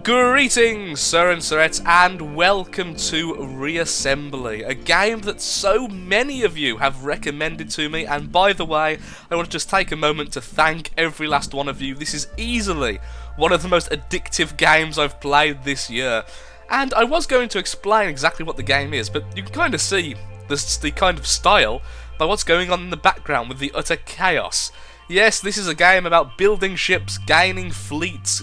Greetings, Sir and Sirettes, and welcome to Reassembly, a game that so many of you have recommended to me. And by the way, I want to just take a moment to thank every last one of you. This is easily one of the most addictive games I've played this year. And I was going to explain exactly what the game is, but you can kind of see the kind of style by what's going on in the background with the utter chaos. Yes, this is a game about building ships, gaining fleets,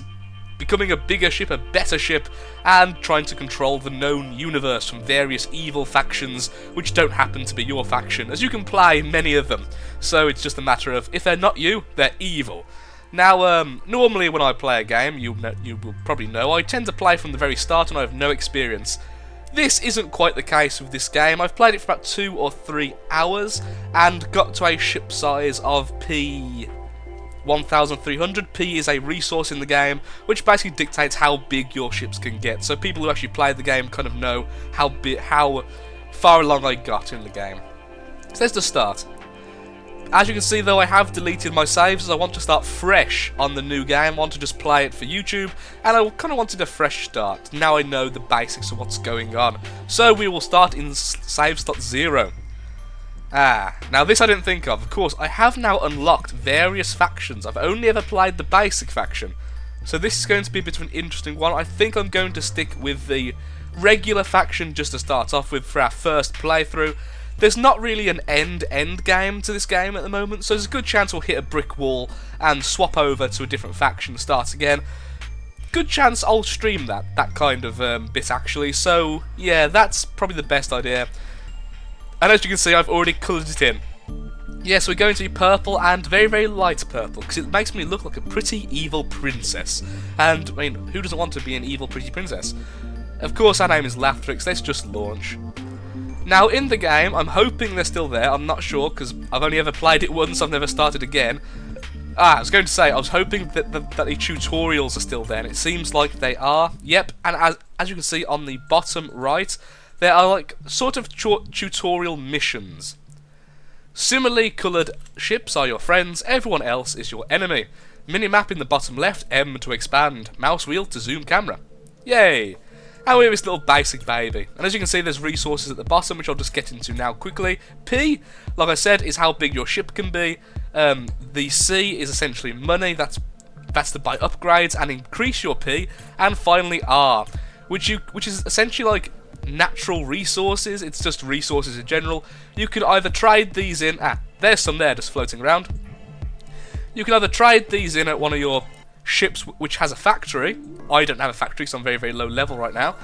becoming a bigger ship, a better ship, and trying to control the known universe from various evil factions which don't happen to be your faction, as you can play many of them. So it's just a matter of, if they're not you, they're evil. Now, normally when I play a game, you will probably know, I tend to play from the very start and I have no experience. This isn't quite the case with this game. I've played it for about 2 or 3 hours and got to a ship size of P 1300. P is a resource in the game which basically dictates how big your ships can get. So people who actually play the game kind of know how far along I got in the game. So let's just start. As you can see though, I have deleted my saves as I want to start fresh on the new game. I want to just play it for YouTube, and I kind of wanted a fresh start. Now I know the basics of what's going on. So we will start in save slot 0. Now this I didn't think of. Of course, I have now unlocked various factions. I've only ever played the basic faction. So this is going to be a bit of an interesting one. I think I'm going to stick with the regular faction just to start off with for our first playthrough. There's not really an end game to this game at the moment, so there's a good chance we'll hit a brick wall and swap over to a different faction and start again. Good chance I'll stream that kind of bit actually, so yeah, that's probably the best idea. And as you can see, I've already coloured it in. Yes, we're going to be purple, and very, very light purple, because it makes me look like a pretty evil princess. And, I mean, who doesn't want to be an evil, pretty princess? Of course, our name is Laughthrix. Let's just launch. Now, in the game, I'm hoping they're still there. I'm not sure, because I've only ever played it once. I've never started again. I was going to say, I was hoping that the tutorials are still there, and it seems like they are. Yep, and as you can see on the bottom right, there are like sort of tutorial missions. Similarly coloured ships are your friends, everyone else is your enemy. Minimap in the bottom left, M to expand, mouse wheel to zoom camera. Yay! And we have this little basic baby. And as you can see, there's resources at the bottom, which I'll just get into now quickly. P, like I said, is how big your ship can be. The C is essentially money, that's to buy upgrades and increase your P. And finally R, which is essentially like natural resources. It's just resources in general. You could either trade these in, there's some there just floating around. You can either trade these in at one of your ships which has a factory. I don't have a factory, so I'm very, very low level right now.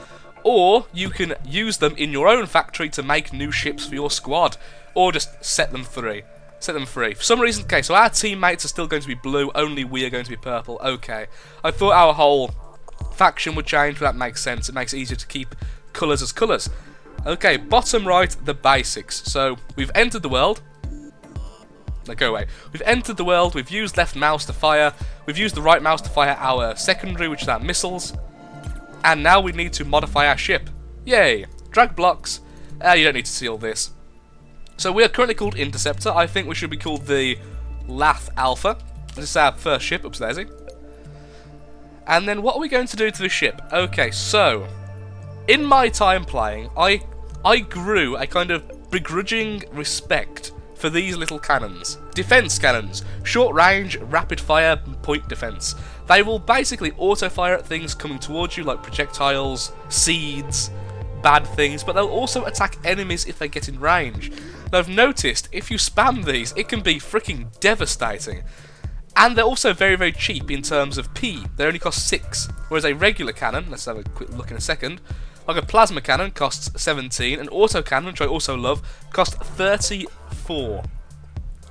Or you can use them in your own factory to make new ships for your squad, or just set them free. For some reason, okay, so our teammates are still going to be blue, only we are going to be purple. Okay, I thought our whole faction would change, but that makes sense. It makes it easier to keep colours as colours. Okay, bottom right, the basics. So we've entered the world. No, go away. We've entered the world, we've used left mouse to fire, we've used the right mouse to fire our secondary, which is our missiles, and now we need to modify our ship. Yay! Drag blocks. You don't need to see all this. So we are currently called Interceptor. I think we should be called the Lath Alpha. This is our first ship, oops daisy. And then what are we going to do to the ship? Okay, so in my time playing, I grew a kind of begrudging respect for these little cannons. Defense cannons. Short range, rapid fire, point defense. They will basically auto-fire at things coming towards you, like projectiles, seeds, bad things, but they'll also attack enemies if they get in range. Now I've noticed, if you spam these, it can be freaking devastating. And they're also very, very cheap in terms of P. They only cost 6, whereas a regular cannon, let's have a quick look in a second, like a plasma cannon costs 17, an auto cannon, which I also love, costs 34.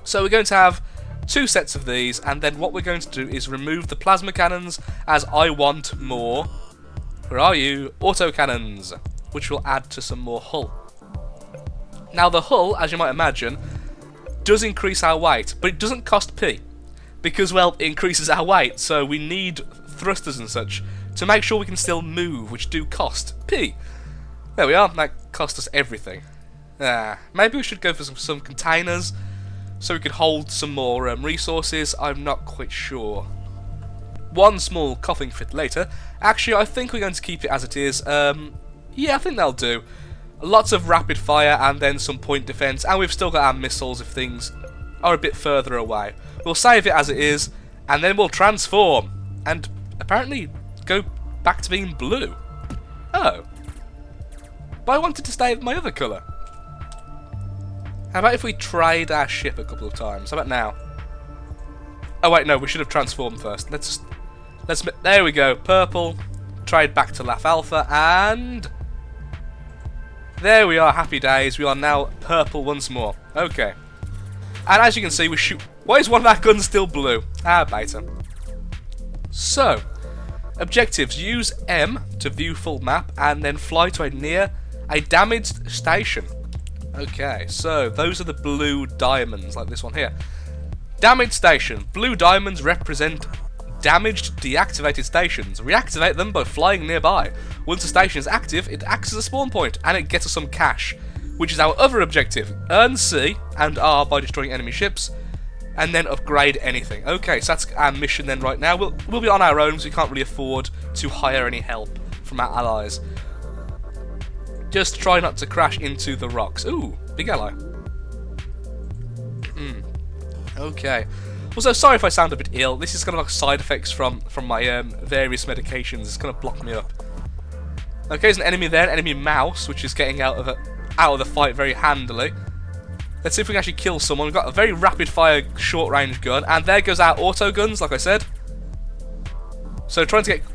So we're going to have 2 sets of these, and then what we're going to do is remove the plasma cannons, as I want more, where are you, auto cannons, which will add to some more hull. Now the hull, as you might imagine, does increase our weight, but it doesn't cost P, because, well, it increases our weight, so we need thrusters and such to make sure we can still move, which do cost P. There we are, that cost us everything. Maybe we should go for some containers, so we could hold some more resources. I'm not quite sure. one small coughing fit later. Actually, I think we're going to keep it as it is. Yeah, I think that'll do. Lots of rapid fire and then some point defense, and we've still got our missiles if things are a bit further away. We'll save it as it is, and then we'll transform, and apparently go back to being blue. Oh. But I wanted to stay with my other colour. How about if we trade our ship a couple of times? How about now? Oh wait, no, we should have transformed first. There we go. Purple. Trade back to Laf Alpha, and there we are. Happy days. We are now purple once more. Okay. And as you can see, we shoot. Why is one of our guns still blue? Ah, beta. So, objectives: use M to view full map, and then fly to a damaged station. Okay, so those are the blue diamonds, like this one here. Damaged station. Blue diamonds represent damaged, deactivated stations. Reactivate them by flying nearby. Once a station is active, it acts as a spawn point, and it gets us some cash, which is our other objective. Earn C and R by destroying enemy ships, and then upgrade anything. Okay, so that's our mission then right now. We'll be on our own, so we can't really afford to hire any help from our allies. Just try not to crash into the rocks. Ooh, big ally. Okay. Also, sorry if I sound a bit ill. This is kind of like side effects from my various medications. It's going to block me up. Okay, there's an enemy there, an enemy mouse, which is getting out of the fight very handily. Let's see if we can actually kill someone. We've got a very rapid-fire short-range gun, and there goes our auto guns, like I said. So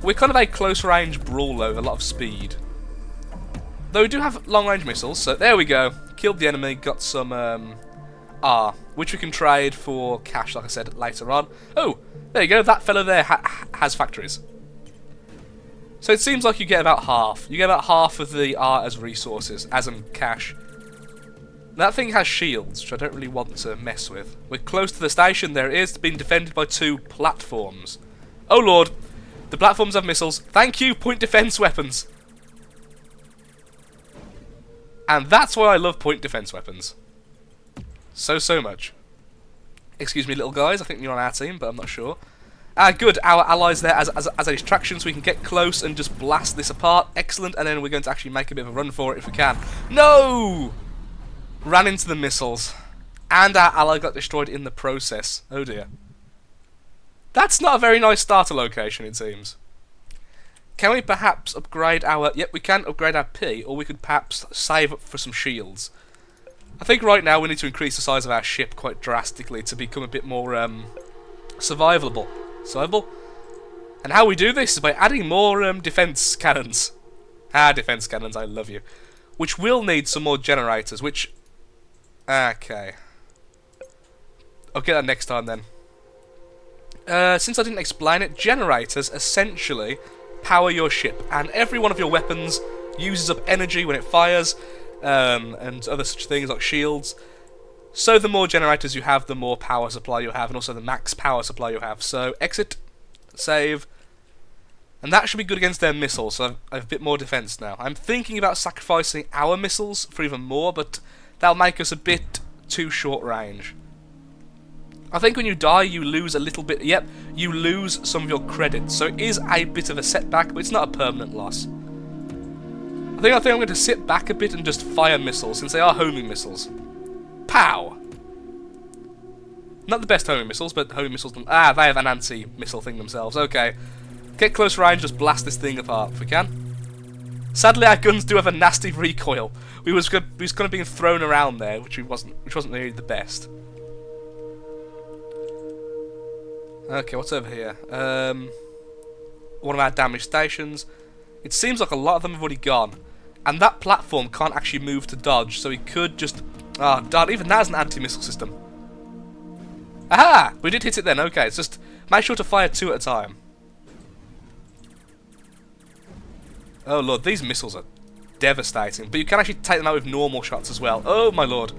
we're kind of a close-range brawler with a lot of speed. Though we do have long-range missiles, so there we go. Killed the enemy, got some R, which we can trade for cash, like I said, later on. Oh, there you go, that fellow there has factories. So it seems like you get about half. You get about half of the R as resources, as in cash. That thing has shields, which I don't really want to mess with. We're close to the station. There it is, being defended by 2 platforms. Oh lord, the platforms have missiles. Thank you, point defense weapons. And that's why I love point defense weapons. So much. Excuse me, little guys, I think you're on our team, but I'm not sure. Good, our allies there as a distraction, so we can get close and just blast this apart. Excellent, and then we're going to actually make a bit of a run for it if we can. No! Ran into the missiles. And our ally got destroyed in the process. Oh dear. That's not a very nice starter location, it seems. Can we perhaps upgrade our... Yep, we can upgrade our P, or we could perhaps save up for some shields. I think right now we need to increase the size of our ship quite drastically to become a bit more survivable. And how we do this is by adding more defense cannons. Defense cannons, I love you. Which will need some more generators, which... Okay. I'll get that next time then. Since I didn't explain it, generators essentially power your ship, and every one of your weapons uses up energy when it fires, and other such things like shields. So the more generators you have, the more power supply you have, and also the max power supply you have. So exit, save, and that should be good against their missiles, so I have a bit more defense now. I'm thinking about sacrificing our missiles for even more, but that'll make us a bit too short range. I think when you die, you lose a little bit. Yep, you lose some of your credits, so it is a bit of a setback, but it's not a permanent loss. I think I'm going to sit back a bit and just fire missiles, since they are homing missiles. Pow! Not the best homing missiles, but homing missiles... they have an anti-missile thing themselves. Okay. Get close range, just blast this thing apart if we can. Sadly, our guns do have a nasty recoil. We was kind of being thrown around there, which wasn't really the best. Okay, what's over here? One of our damaged stations. It seems like a lot of them have already gone. And that platform can't actually move to dodge, so we could just... darn, even that is an anti-missile system. Aha! We did hit it then, okay. It's just make sure to fire 2 at a time. Oh lord, these missiles are devastating. But you can actually take them out with normal shots as well. Oh my lord.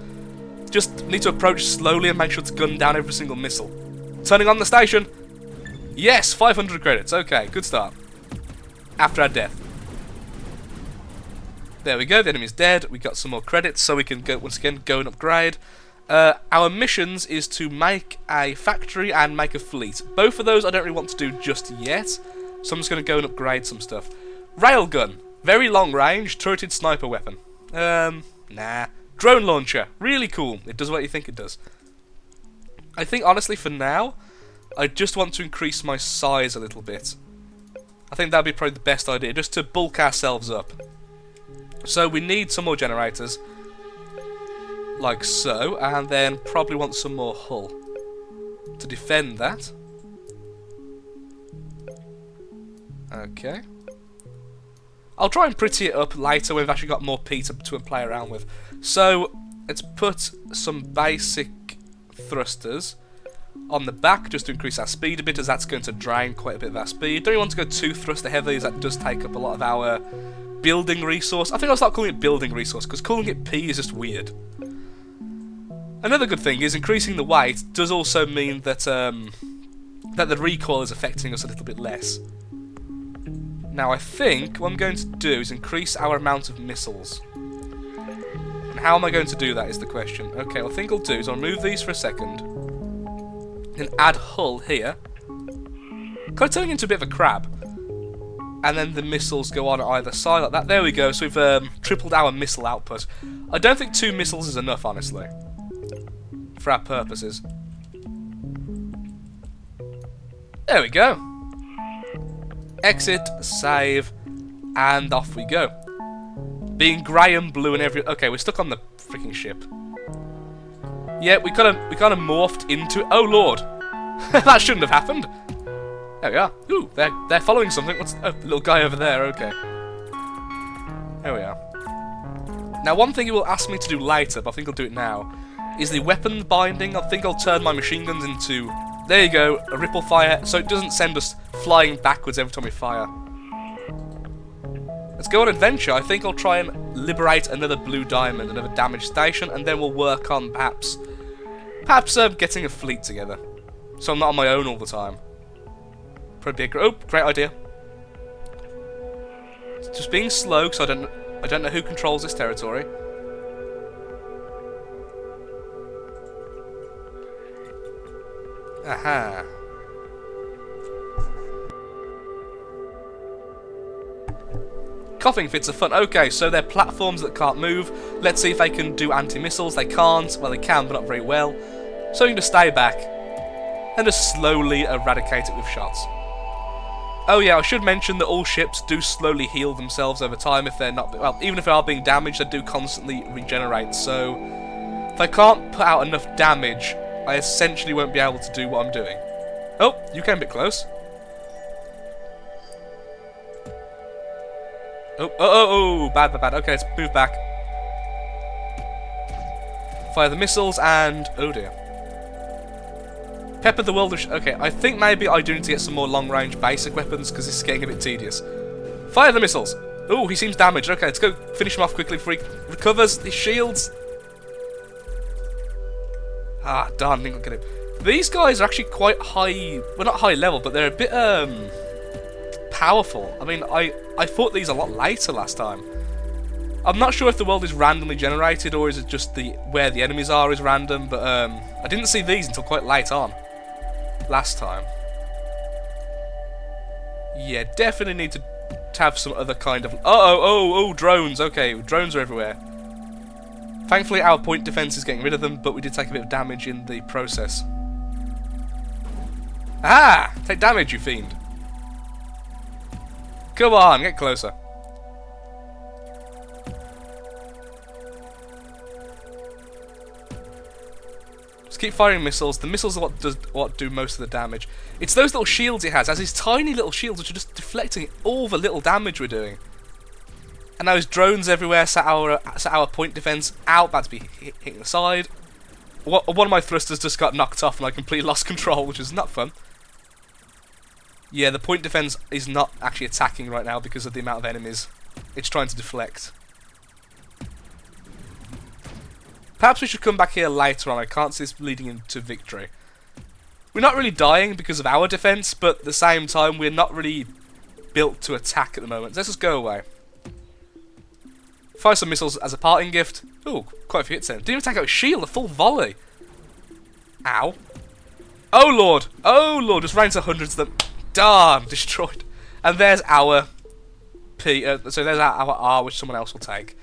Just need to approach slowly and make sure to gun down every single missile. Turning on the station. Yes, 500 credits. Okay, good start. After our death. There we go, the enemy's dead. We got some more credits, so we can go once again go and upgrade. Our missions is to make a factory and make a fleet. Both of those I don't really want to do just yet, so I'm just going to go and upgrade some stuff. Railgun, very long range, turreted sniper weapon. Nah. Drone launcher, really cool. It does what you think it does. I think honestly for now, I just want to increase my size a little bit. I think that'd be probably the best idea, just to bulk ourselves up. So we need some more generators, like so, and then probably want some more hull to defend that. Okay. I'll try and pretty it up later when we've actually got more P to play around with. So let's put some basic thrusters on the back just to increase our speed a bit, as that's going to drain quite a bit of our speed. Don't really want to go too thruster heavy, as that does take up a lot of our building resource. I think I'll start calling it building resource, because calling it P is just weird. Another good thing is increasing the weight does also mean that that the recoil is affecting us a little bit less. Now I think what I'm going to do is increase our amount of missiles. And how am I going to do that is the question. Okay, what I think I'll do is I'll remove these for a second, and add hull here. Kind of turning into a bit of a crab. And then the missiles go on either side like that. There we go, so we've tripled our missile output. I don't think 2 missiles is enough, honestly, for our purposes. There we go. Exit, save, and off we go. Being grey and blue and every... Okay, we're stuck on the freaking ship. Yeah, we kind of morphed into... Oh, Lord. That shouldn't have happened. There we are. Ooh, they're following something. What's... Oh, the little guy over there. Okay. There we are. Now, one thing he will ask me to do later, but I think I'll do it now, is the weapon binding. I think I'll turn my machine guns into... There you go, a ripple fire, so it doesn't send us flying backwards every time we fire. Let's go on adventure. I think I'll try and liberate another blue diamond, another damage station, and then we'll work on perhaps getting a fleet together, so I'm not on my own all the time. Probably be a great idea. Just being slow, because I don't know who controls this territory. Aha. Coughing fits are fun. Okay, so they're platforms that can't move. Let's see if they can do anti-missiles. They can't. Well, they can, but not very well. So you can just stay back and just slowly eradicate it with shots. Oh yeah, I should mention that all ships do slowly heal themselves over time if they're not... Well, even if they are being damaged, they do constantly regenerate. So if I can't put out enough damage, I essentially won't be able to do what I'm doing. Oh, you came a bit close. Oh, bad. Okay, let's move back. Fire the missiles and... Oh dear. Pepper the world of... Okay, I think maybe I do need to get some more long-range basic weapons, because this is getting a bit tedious. Fire the missiles. Oh, he seems damaged. Okay, let's go finish him off quickly before he recovers his shields. Ah, darn, I think I'll get him. These guys are actually quite high... Well, not high level, but they're a bit, powerful. I mean, I fought these a lot later last time. I'm not sure if the world is randomly generated, or is it just where the enemies are is random, but, I didn't see these until quite late on. Last time. Yeah, definitely need to have some other kind of... Oh, drones. Okay, drones are everywhere. Thankfully, our point defense is getting rid of them, but we did take a bit of damage in the process. Ah! Take damage, you fiend. Come on, get closer. Just keep firing missiles. The missiles are what do most of the damage. It's those little shields it has these tiny little shields which are just deflecting all the little damage we're doing. And now there's drones everywhere, set our point defense out, about to be hitting the side. One of my thrusters just got knocked off and I completely lost control, which is not fun. Yeah, the point defense is not actually attacking right now because of the amount of enemies. It's trying to deflect. Perhaps we should come back here later on. I can't see this leading into victory. We're not really dying because of our defense, but at the same time, we're not really built to attack at the moment. Let's just go away. Fire some missiles as a parting gift. Ooh, quite a few hits then. Didn't even take out his shield, a full volley. Ow. Oh lord! Oh lord! Just ran into hundreds of them. Darn! Destroyed. And there's our P. So there's our R, which someone else will take.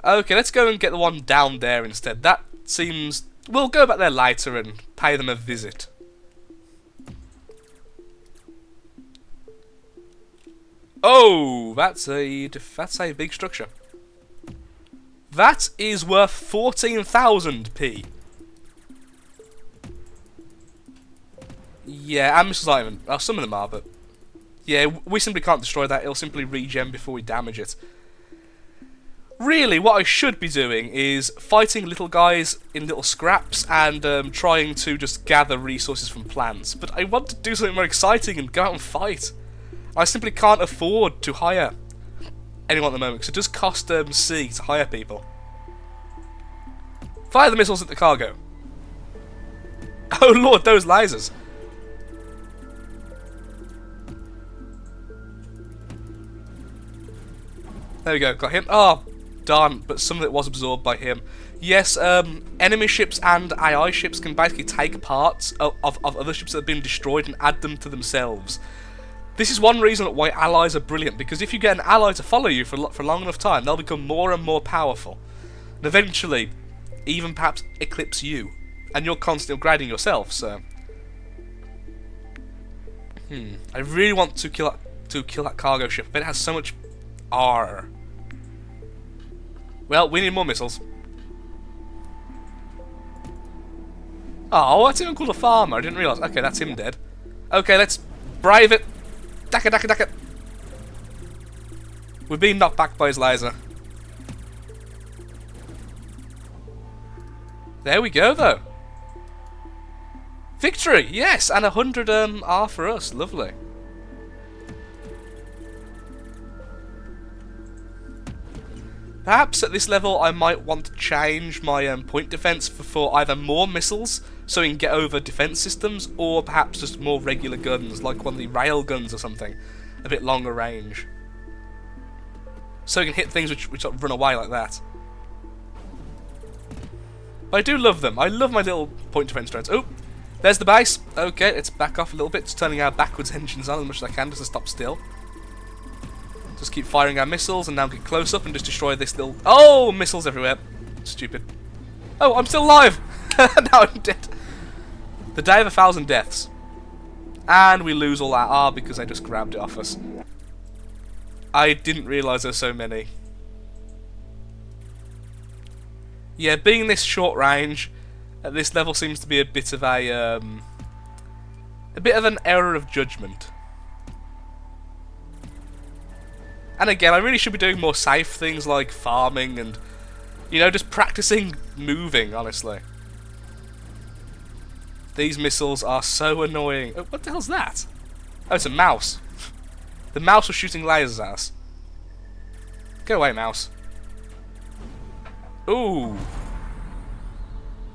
Okay, let's go and get the one down there instead. That seems... We'll go back there later and pay them a visit. Oh, that's a big structure. That is worth 14,000 P. Yeah, and missiles aren't even... Well, some of them are, but... Yeah, we simply can't destroy that. It'll simply regen before we damage it. Really, what I should be doing is fighting little guys in little scraps and trying to just gather resources from plants. But I want to do something more exciting and go out and fight. I simply can't afford to hire anyone at the moment, because it does cost C to hire people. Fire the missiles at the cargo. Oh lord, those lasers. There we go, got him. Oh, darn, but some of it was absorbed by him. Yes, enemy ships and AI ships can basically take parts of other ships that have been destroyed and add them to themselves. This is one reason why allies are brilliant, because if you get an ally to follow you for a long enough time, they'll become more and more powerful. And eventually, even perhaps eclipse you. And you're constantly upgrading yourself, so... I really want to kill that cargo ship, but it has so much R. Well, we need more missiles. Oh, that's even called a farmer. I didn't realise. Okay, that's him dead. Okay, let's brave it. Daka, daka, daka. We're being knocked back by his laser. There we go, though. Victory! Yes, and 100 R for us. Lovely. Perhaps at this level I might want to change my point defense for either more missiles, so we can get over defense systems, or perhaps just more regular guns, like one of the rail guns or something, a bit longer range. So we can hit things which sort of run away like that. But I do love them. I love my little point defense drones. Oh, there's the base. Okay, let's back off a little bit, just turning our backwards engines on as much as I can just to stop still. Just keep firing our missiles and now get close up and just destroy this little... Oh, missiles everywhere. Stupid. Oh, I'm still alive. Now I'm dead. The day of 1,000 deaths. And we lose all our R because they just grabbed it off us. I didn't realise there's so many. Yeah, being this short range at this level seems to be a bit of an error of judgment. And again, I really should be doing more safe things like farming and, you know, just practicing moving, honestly. These missiles are so annoying. Oh, what the hell's that? Oh, it's a mouse. The mouse was shooting lasers at us. Go away, mouse. Ooh.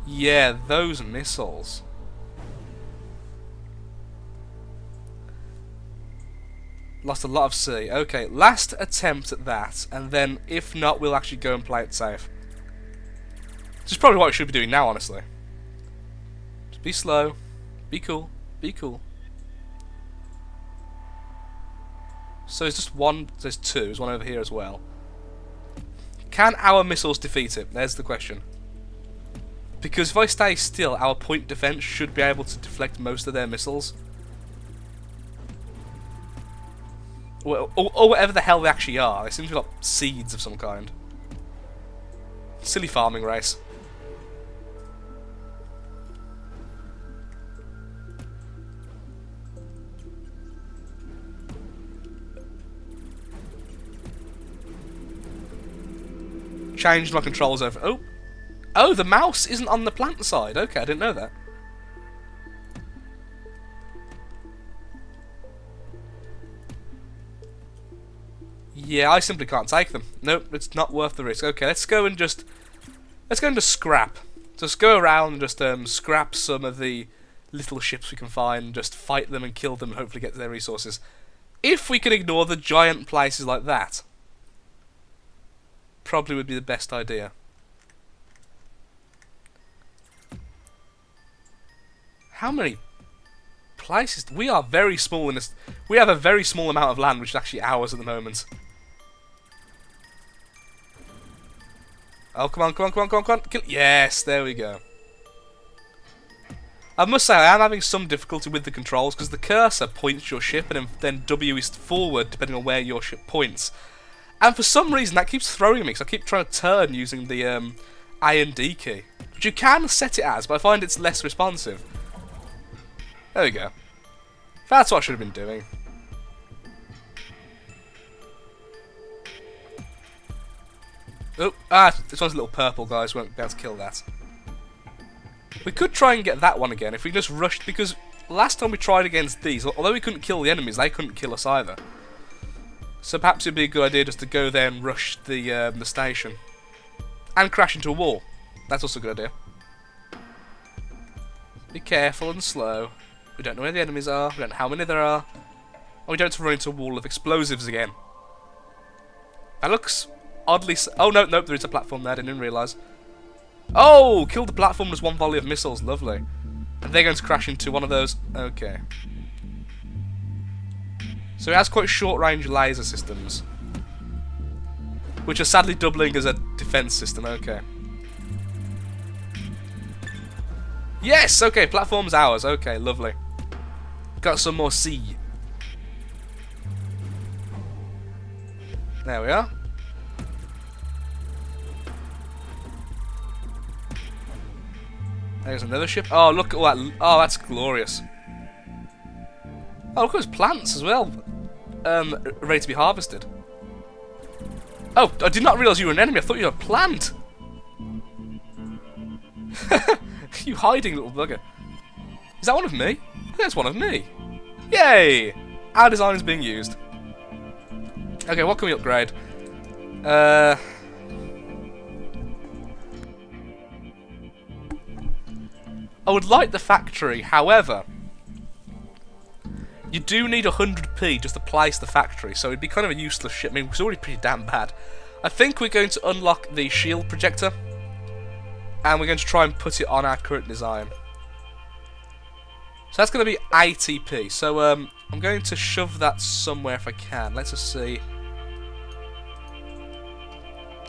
Yeah, those missiles. Lost a lot of C. Okay, last attempt at that, and then if not, we'll actually go and play it safe. Which is probably what we should be doing now, honestly. Just be slow. Be cool. Be cool. So there's just one, there's two, there's one over here as well. Can our missiles defeat it? There's the question. Because if I stay still, our point defense should be able to deflect most of their missiles. Or whatever the hell they actually are. They seem to have got seeds of some kind. Silly farming race. Changed my controls over. Oh! Oh, the mouse isn't on the plant side. Okay, I didn't know that. Yeah, I simply can't take them. Nope, it's not worth the risk. Okay, let's go and just scrap. Just go around and just scrap some of the little ships we can find, just fight them and kill them and hopefully get to their resources. If we can ignore the giant places like that. probably would be the best idea. How many places? We are very small in this. We have a very small amount of land, which is actually ours at the moment. Oh, come on, come on, come on, come on, come on. Kill. Yes, there we go. I must say, I am having some difficulty with the controls, because the cursor points your ship, and then W is forward, depending on where your ship points. And for some reason, that keeps throwing me, because I keep trying to turn using the A and D key. Which you can set it as, but I find it's less responsive. There we go. That's what I should have been doing. Oh, this one's a little purple, guys. We won't be able to kill that. We could try and get that one again if we just rushed, because last time we tried against these, although we couldn't kill the enemies, they couldn't kill us either. So perhaps it'd be a good idea just to go there and rush the station. And crash into a wall. That's also a good idea. Be careful and slow. We don't know where the enemies are, we don't know how many there are. And we don't have to run into a wall of explosives again. That looks oddly... Oh, no, nope, there is a platform there, I didn't realise. Oh, killed the platform with one volley of missiles, lovely. And they're going to crash into one of those. Okay. So it has quite short-range laser systems. Which are sadly doubling as a defence system, okay. Yes, okay, platform's ours, okay, lovely. Got some more C. There we are. There's another ship. Oh, look at all that. Oh, that's glorious. Oh, look at those plants as well. Ready to be harvested. Oh, I did not realise you were an enemy. I thought you were a plant. You hiding little bugger. Is that one of me? That's one of me. Yay! Our design is being used. Okay, what can we upgrade? I would like the factory, however, you do need 100p just to place the factory, so it'd be kind of a useless ship. I mean, it's already pretty damn bad. I think we're going to unlock the shield projector, and we're going to try and put it on our current design. So that's going to be 80p. So I'm going to shove that somewhere if I can. Let's just see.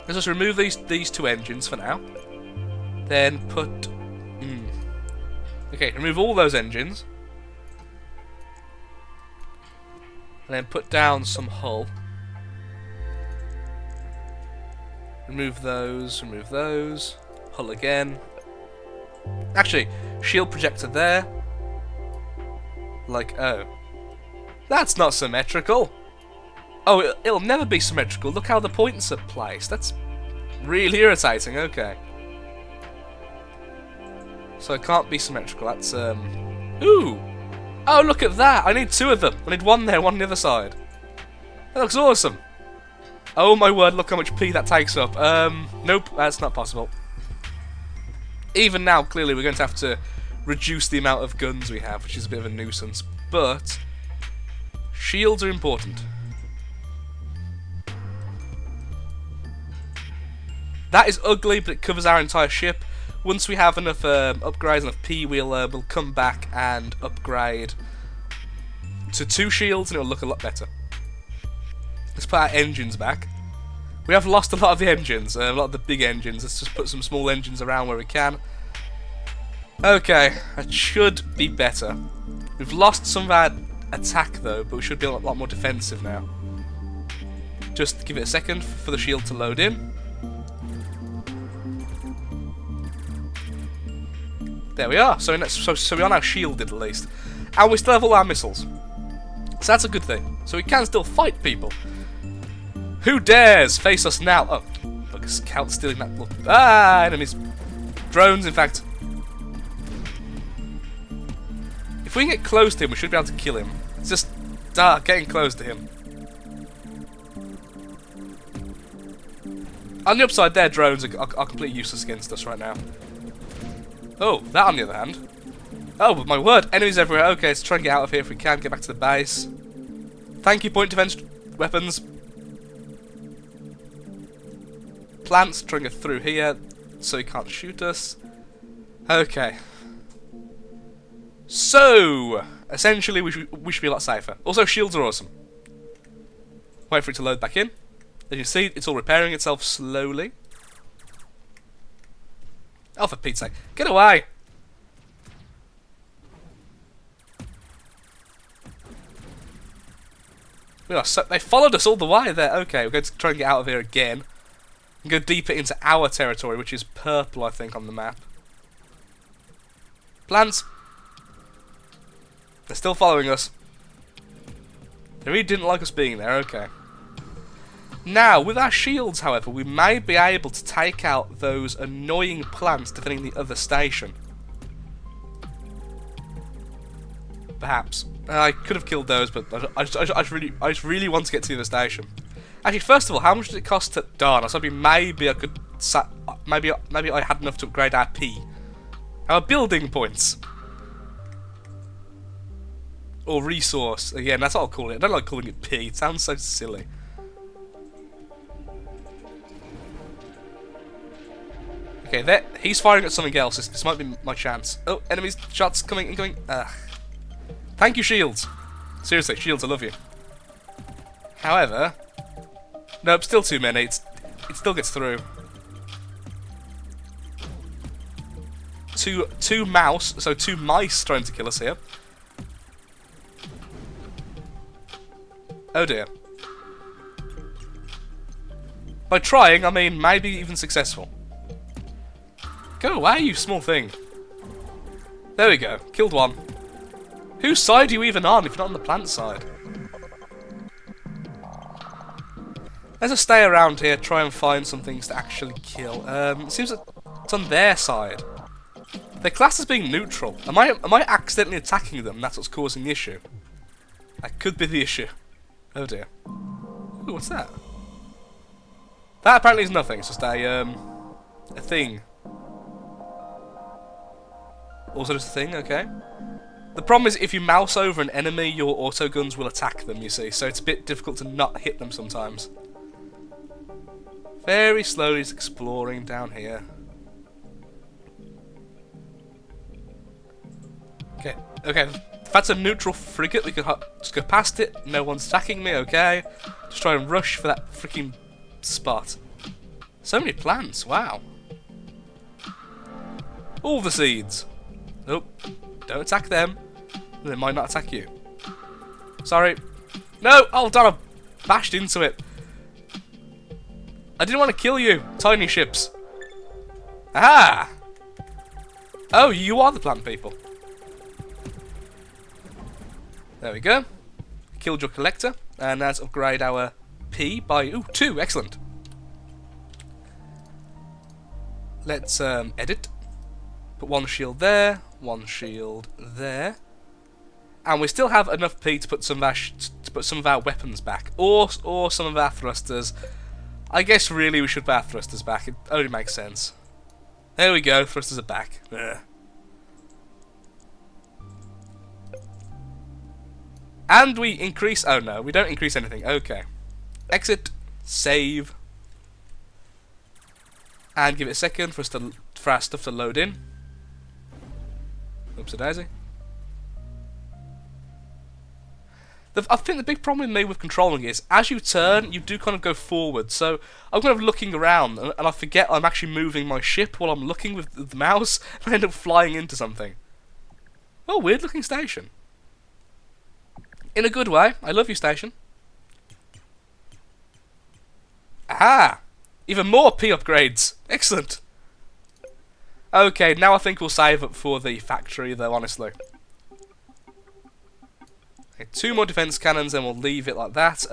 Let's just remove these two engines for now. Then put... Okay, remove all those engines. And then put down some hull. Remove those, hull again. Actually, shield projector there. Like, oh. That's not symmetrical. Oh, it'll never be symmetrical. Look how the points are placed. That's really irritating, okay. So it can't be symmetrical, that's, Ooh! Oh, look at that! I need two of them. I need one there, one on the other side. That looks awesome. Oh my word, look how much P that takes up. Nope, that's not possible. Even now, clearly, we're going to have to reduce the amount of guns we have, which is a bit of a nuisance. But shields are important. That is ugly, but it covers our entire ship. Once we have enough upgrades, enough P, we'll come back and upgrade to 2 shields, and it'll look a lot better. Let's put our engines back. We have lost a lot of the engines, a lot of the big engines. Let's just put some small engines around where we can. Okay, that should be better. We've lost some of our attack though, but we should be a lot more defensive now. Just give it a second for the shield to load in. There we are. So we are now shielded at least, and we still have all our missiles. So that's a good thing. So we can still fight people. Who dares face us now? Oh, look, a scout stealing that. Look. Ah, enemies, drones. In fact, if we can get close to him, we should be able to kill him. It's just getting close to him. On the upside, there, drones are completely useless against us right now. Oh, that on the other hand. Oh, but my word, enemies everywhere. Okay, let's try and get out of here if we can. Get back to the base. Thank you, point defense weapons. plants trying to get through here so he can't shoot us. Okay. So, essentially we should be a lot safer. Also, shields are awesome. Wait for it to load back in. As you see, it's all repairing itself slowly. Oh, for Pete's sake. Get away! They followed us all the way there. Okay, we're going to try and get out of here again. And go deeper into our territory, which is purple, I think, on the map. Plants. They're still following us. They really didn't like us being there. Okay. Now, with our shields, however, we may be able to take out those annoying plants defending the other station. Perhaps. I could have killed those, but I just really want to get to the other station. Actually, first of all, how much did it cost to... Darn, I was hoping maybe I could... Maybe I had enough to upgrade our P. Our building points. Or resource. Again, that's what I'll call it. I don't like calling it P. It sounds so silly. Okay, there. He's firing at something else. This might be my chance. Oh, enemies, shots coming, incoming. Thank you, shields. Seriously, shields, I love you. However, nope, still too many. It still gets through. Two mice trying to kill us here. Oh dear. By trying, I mean maybe even successful. Go away, you small thing. There we go. Killed one. Whose side are you even on if you're not on the plant side? Let's just stay around here, try and find some things to actually kill. It seems that it's on their side. They're classed as being neutral. Am I accidentally attacking them? That's what's causing the issue. That could be the issue. Oh dear. Ooh, what's that? That apparently is nothing. It's just a thing. Also just a thing. Okay. The problem is if you mouse over an enemy, your autoguns will attack them, you see, so it's a bit difficult to not hit them sometimes. Very slowly just exploring down here. Okay, if that's a neutral frigate, we can just go past it, no one's attacking me, okay? Just try and rush for that freaking spot. So many plants, wow. All the seeds. Nope. Don't attack them. They might not attack you. Sorry. No! Oh, damn, I bashed into it. I didn't want to kill you, tiny ships. Aha! Oh, you are the plant people. There we go. Killed your collector. And let's upgrade our P by... Ooh, 2. Excellent. Let's edit. Put one shield there. One shield there. And we still have enough P to put some of our weapons back, or some of our thrusters. I guess really we should put our thrusters back. It only makes sense. There we go. Thrusters are back. Ugh. And we increase. Oh no, we don't increase anything. Okay. Exit. Save. And give it a second for our stuff to load in. Oops, a daisy. I think the big problem with me with controlling is, as you turn, you do kind of go forward. So I'm kind of looking around, and I forget I'm actually moving my ship while I'm looking with the mouse, and I end up flying into something. Oh, weird looking station. In a good way. I love you, station. Aha! Even more P upgrades. Excellent. Okay, now I think we'll save up for the factory, though, honestly. Okay, 2 more defense cannons, and we'll leave it like that.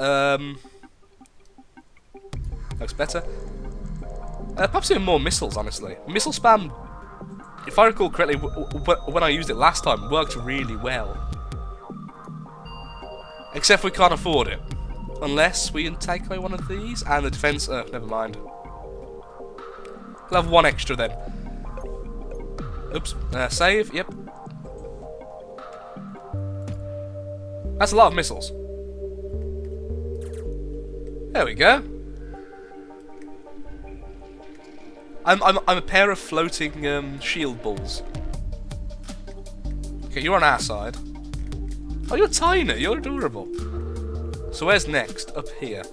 Looks better. Perhaps even more missiles, honestly. Missile spam, if I recall correctly, when I used it last time, worked really well. Except we can't afford it. Unless we can take away one of these, and the defense... never mind. We'll have 1 extra then. Oops. Save, yep. That's a lot of missiles. There we go. I'm a pair of floating shield balls. Okay, you're on our side. Oh, you're tiny. You're adorable. So where's next? Up here.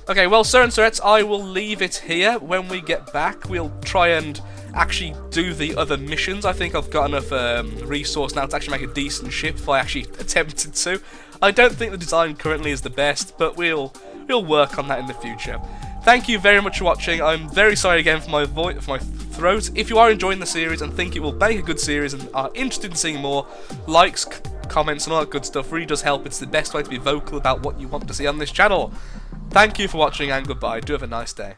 Okay, well, Sir and Sirettes, I will leave it here. When we get back, we'll try and actually do the other missions. I think I've got enough resource now to actually make a decent ship if I actually attempted to. I don't think the design currently is the best, but we'll work on that in the future. Thank you very much for watching. I'm very sorry again for my throat. If you are enjoying the series and think it will make a good series and are interested in seeing more, likes, comments and all that good stuff really does help. It's the best way to be vocal about what you want to see on this channel. Thank you for watching and goodbye. Do have a nice day.